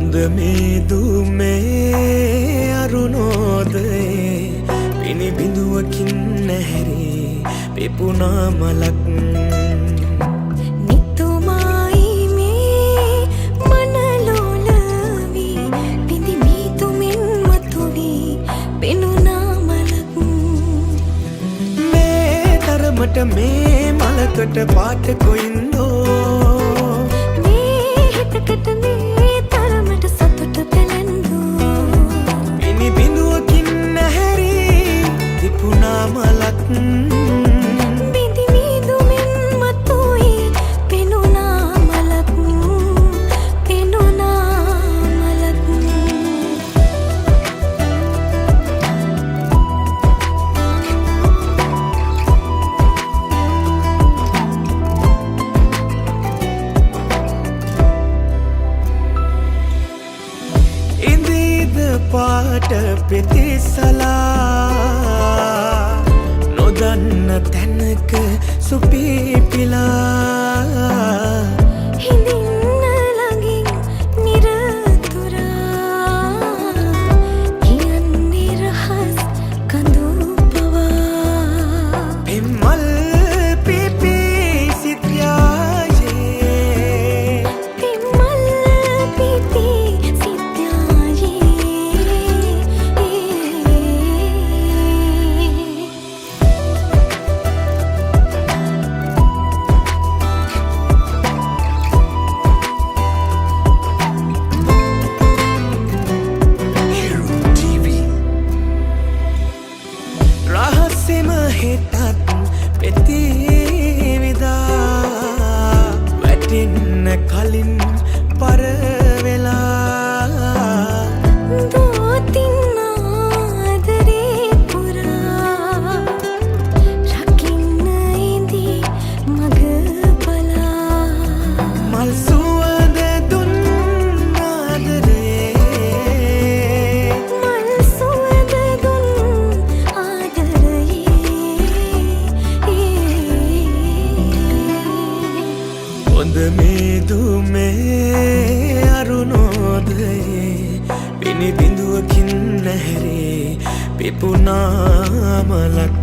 හොඳ මේ දුමේ අරුණෝදයේ පිණි බිඳුවකින් නැහැරේ පෙපුණා මලක් නිතුමායි මේ මනලෝලවි පිඳි මීතුමින් මතුවී පෙනුණා මලක් මේ තරමට මේ මලකට පාට කොයින්දෝ මේ හිතකට මේ තරමට සතුට පැලැන්දෝ පිණි බිඳුවකින් නැහැරේ තිපුණා මලක් බිඳි මීදුමින් මතුවී පෙනුණා මලක් පෙනුණා මලක් ඉඳීද පාට පෙතිසලා නොදන්න තැනක සුපීපිලා හිඳින්න ළඟින් නිරතුරා කියන්නේ රහස් කඳු පවා පෙම්මල් පිපි සිත්‍යායේ පෙම්මල් පිපි රහස්සෙම හෙටත් පෙතිවිදා වැටෙන්න කලින් පරවෙලා දෝතින් ආදරේ පුරා රකින්න ඉදී මග බලා මල් සුවඳ දුන් ආදරේ මල් සුවඳ දුන් හොඳ මේ දුමේ අරුණෝදයේ පිණි බිඳුවකින් නැහැරේ පෙපුණා මලක්